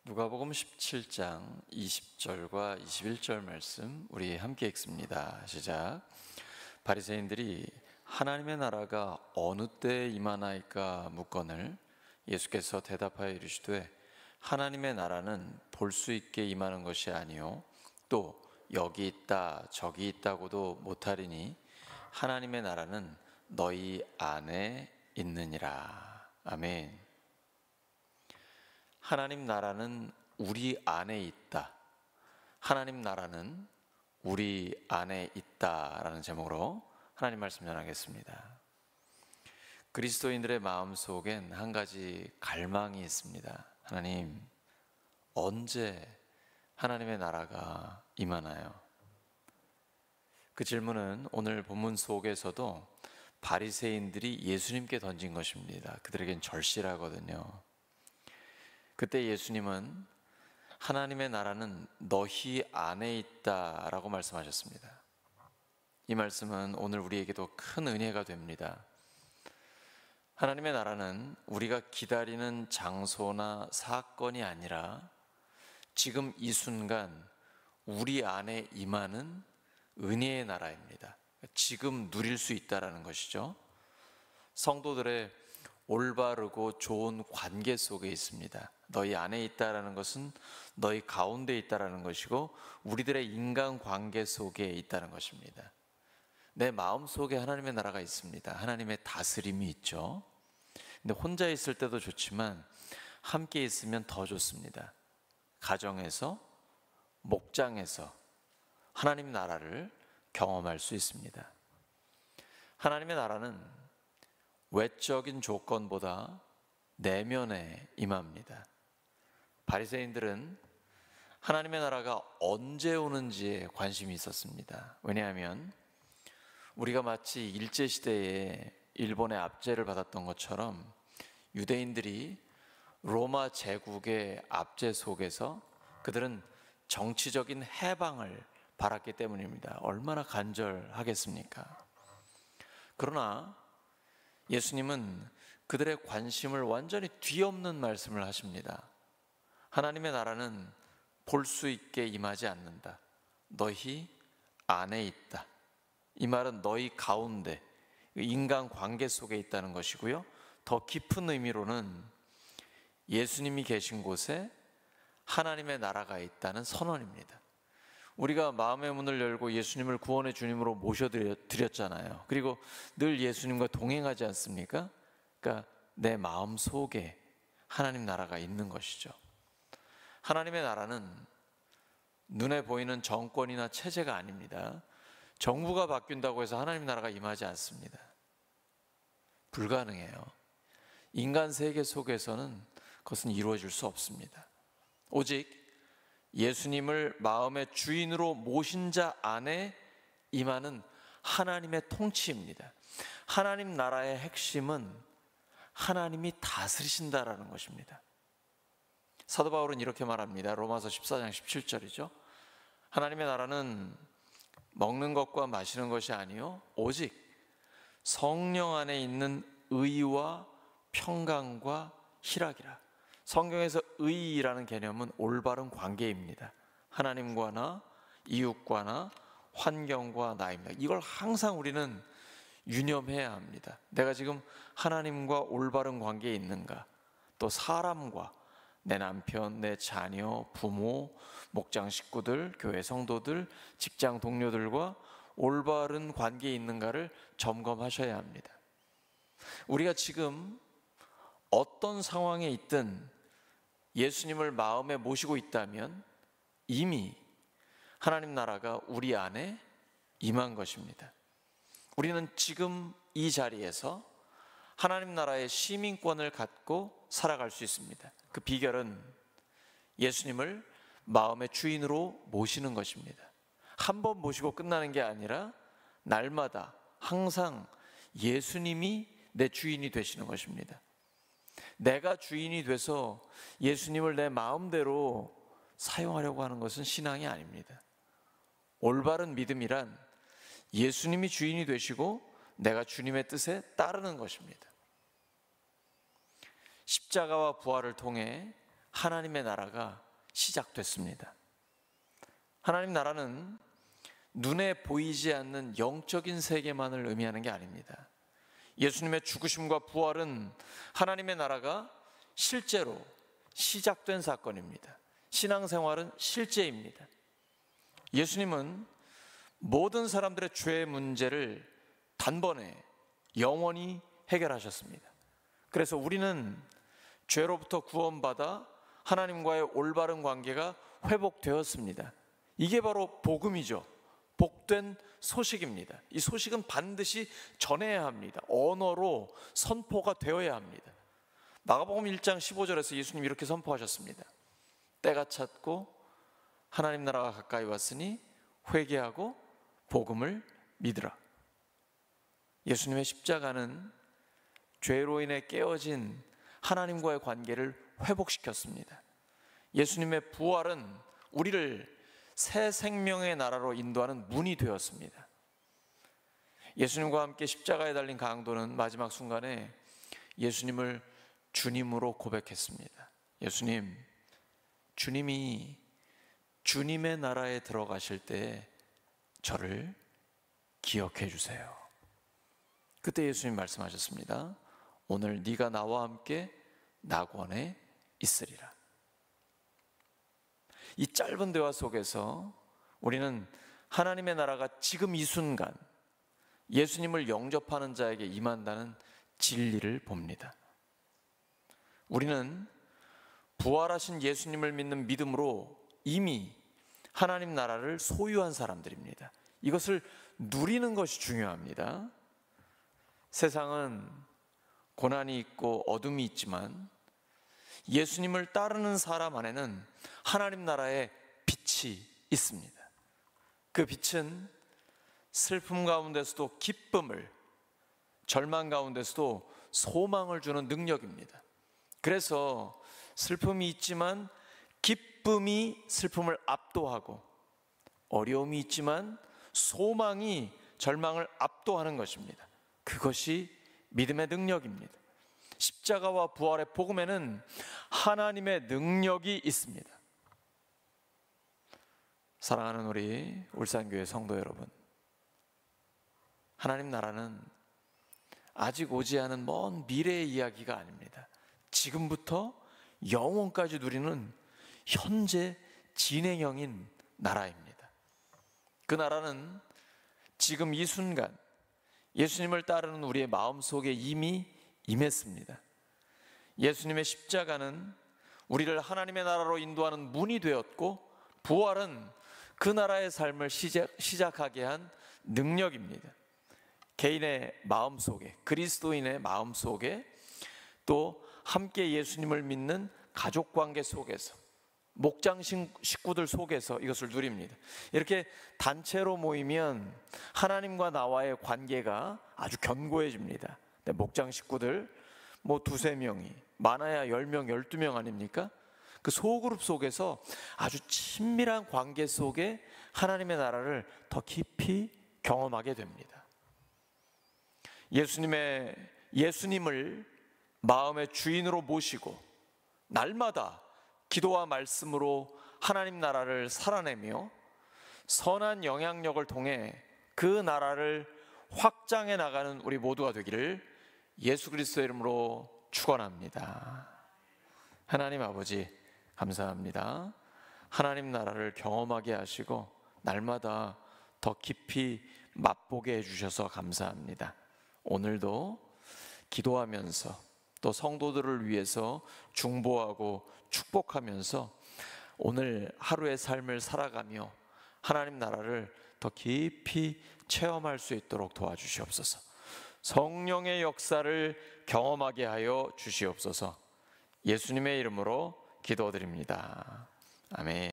누가복음 17장 20절과 21절 말씀 우리 함께 읽습니다. 시작. 바리새인들이 하나님의 나라가 어느 때에 임하나이까 묻거늘 예수께서 대답하여 이르시되 하나님의 나라는 볼 수 있게 임하는 것이 아니요 또 여기 있다 저기 있다고도 못하리니 하나님의 나라는 너희 안에 있느니라. 아멘. 하나님 나라는 우리 안에 있다. 하나님 나라는 우리 안에 있다라는 제목으로 하나님 말씀 전하겠습니다. 그리스도인들의 마음속엔 한 가지 갈망이 있습니다. 하나님, 언제 하나님의 나라가 임하나요? 그 질문은 오늘 본문 속에서도 바리새인들이 예수님께 던진 것입니다. 그들에겐 절실하거든요. 그때 예수님은 하나님의 나라는 너희 안에 있다라고 말씀하셨습니다. 이 말씀은 오늘 우리에게도 큰 은혜가 됩니다. 하나님의 나라는 우리가 기다리는 장소나 사건이 아니라 지금 이 순간 우리 안에 임하는 은혜의 나라입니다. 지금 누릴 수 있다라는 것이죠. 성도들의 올바르고 좋은 관계 속에 있습니다. 너희 안에 있다라는 것은 너희 가운데 있다라는 것이고 우리들의 인간관계 속에 있다는 것입니다. 내 마음 속에 하나님의 나라가 있습니다. 하나님의 다스림이 있죠. 근데 혼자 있을 때도 좋지만 함께 있으면 더 좋습니다. 가정에서, 목장에서 하나님 나라를 경험할 수 있습니다. 하나님의 나라는 외적인 조건보다 내면에 임합니다. 바리새인들은 하나님의 나라가 언제 오는지에 관심이 있었습니다. 왜냐하면 우리가 마치 일제시대에 일본의 압제를 받았던 것처럼 유대인들이 로마 제국의 압제 속에서 그들은 정치적인 해방을 바랐기 때문입니다. 얼마나 간절하겠습니까? 그러나 예수님은 그들의 관심을 완전히 뒤엎는 말씀을 하십니다. 하나님의 나라는 볼 수 있게 임하지 않는다. 너희 안에 있다. 이 말은 너희 가운데 인간 관계 속에 있다는 것이고요. 더 깊은 의미로는 예수님이 계신 곳에 하나님의 나라가 있다는 선언입니다. 우리가 마음의 문을 열고 예수님을 구원의 주님으로 모셔드렸잖아요. 그리고 늘 예수님과 동행하지 않습니까? 그러니까 내 마음 속에 하나님 나라가 있는 것이죠. 하나님의 나라는 눈에 보이는 정권이나 체제가 아닙니다. 정부가 바뀐다고 해서 하나님 나라가 임하지 않습니다. 불가능해요. 인간 세계 속에서는 그것은 이루어질 수 없습니다. 오직 예수님을 마음의 주인으로 모신 자 안에 임하는 하나님의 통치입니다. 하나님 나라의 핵심은 하나님이 다스리신다라는 것입니다. 사도 바울은 이렇게 말합니다. 로마서 14장 17절이죠. 하나님의 나라는 먹는 것과 마시는 것이 아니요 오직 성령 안에 있는 의와 평강과 희락이라. 성경에서 의라는 개념은 올바른 관계입니다. 하나님과 나, 이웃과 나, 환경과 나입니다. 이걸 항상 우리는 유념해야 합니다. 내가 지금 하나님과 올바른 관계에 있는가? 또 사람과 내 남편, 내 자녀, 부모, 목장 식구들, 교회 성도들, 직장 동료들과 올바른 관계에 있는가를 점검하셔야 합니다. 우리가 지금 어떤 상황에 있든 예수님을 마음에 모시고 있다면 이미 하나님 나라가 우리 안에 임한 것입니다. 우리는 지금 이 자리에서 하나님 나라의 시민권을 갖고 살아갈 수 있습니다. 그 비결은 예수님을 마음의 주인으로 모시는 것입니다. 한 번 모시고 끝나는 게 아니라 날마다 항상 예수님이 내 주인이 되시는 것입니다. 내가 주인이 돼서 예수님을 내 마음대로 사용하려고 하는 것은 신앙이 아닙니다. 올바른 믿음이란 예수님이 주인이 되시고 내가 주님의 뜻에 따르는 것입니다. 십자가와 부활을 통해 하나님의 나라가 시작됐습니다. 하나님 나라는 눈에 보이지 않는 영적인 세계만을 의미하는 게 아닙니다. 예수님의 죽으심과 부활은 하나님의 나라가 실제로 시작된 사건입니다. 신앙생활은 실제입니다. 예수님은 모든 사람들의 죄의 문제를 단번에 영원히 해결하셨습니다. 그래서 우리는 죄로부터 구원받아 하나님과의 올바른 관계가 회복되었습니다. 이게 바로 복음이죠. 복된 소식입니다. 이 소식은 반드시 전해야 합니다. 언어로 선포가 되어야 합니다. 마가복음 1장 15절에서 예수님이 이렇게 선포하셨습니다. 때가 찼고 하나님 나라가 가까이 왔으니 회개하고 복음을 믿으라. 예수님의 십자가는 죄로 인해 깨어진 하나님과의 관계를 회복시켰습니다. 예수님의 부활은 우리를 새 생명의 나라로 인도하는 문이 되었습니다. 예수님과 함께 십자가에 달린 강도는 마지막 순간에 예수님을 주님으로 고백했습니다. 예수님, 주님이 주님의 나라에 들어가실 때 저를 기억해 주세요. 그때 예수님 말씀하셨습니다. 오늘 네가 나와 함께 낙원에 있으리라. 이 짧은 대화 속에서 우리는 하나님의 나라가 지금 이 순간 예수님을 영접하는 자에게 임한다는 진리를 봅니다. 우리는 부활하신 예수님을 믿는 믿음으로 이미 하나님 나라를 소유한 사람들입니다. 이것을 누리는 것이 중요합니다. 세상은 고난이 있고 어둠이 있지만 예수님을 따르는 사람 안에는 하나님 나라의 빛이 있습니다. 그 빛은 슬픔 가운데서도 기쁨을, 절망 가운데서도 소망을 주는 능력입니다. 그래서 슬픔이 있지만 기쁨이 슬픔을 압도하고, 어려움이 있지만 소망이 절망을 압도하는 것입니다. 그것이 믿음의 능력입니다. 십자가와 부활의 복음에는 하나님의 능력이 있습니다. 사랑하는 우리 울산교회 성도 여러분, 하나님 나라는 아직 오지 않은 먼 미래의 이야기가 아닙니다. 지금부터 영원까지 누리는 현재 진행형인 나라입니다. 그 나라는 지금 이 순간 예수님을 따르는 우리의 마음속에 이미 임했습니다. 예수님의 십자가는 우리를 하나님의 나라로 인도하는 문이 되었고, 부활은 그 나라의 삶을 시작하게 한 능력입니다. 개인의 마음속에, 그리스도인의 마음속에, 또 함께 예수님을 믿는 가족관계 속에서, 목장 식구들 속에서 이것을 누립니다. 이렇게 단체로 모이면 하나님과 나와의 관계가 아주 견고해집니다. 목장 식구들 뭐 두세 명이, 많아야 10명, 12명 아닙니까? 그 소그룹 속에서 아주 친밀한 관계 속에 하나님의 나라를 더 깊이 경험하게 됩니다. 예수님을 마음의 주인으로 모시고 날마다 기도와 말씀으로 하나님 나라를 살아내며 선한 영향력을 통해 그 나라를 확장해 나가는 우리 모두가 되기를 예수 그리스도의 이름으로 축원합니다. 하나님 아버지 감사합니다. 하나님 나라를 경험하게 하시고 날마다 더 깊이 맛보게 해주셔서 감사합니다. 오늘도 기도하면서 또 성도들을 위해서 중보하고 축복하면서 오늘 하루의 삶을 살아가며 하나님 나라를 더 깊이 체험할 수 있도록 도와주시옵소서. 성령의 역사를 경험하게 하여 주시옵소서. 예수님의 이름으로 기도드립니다. 아멘.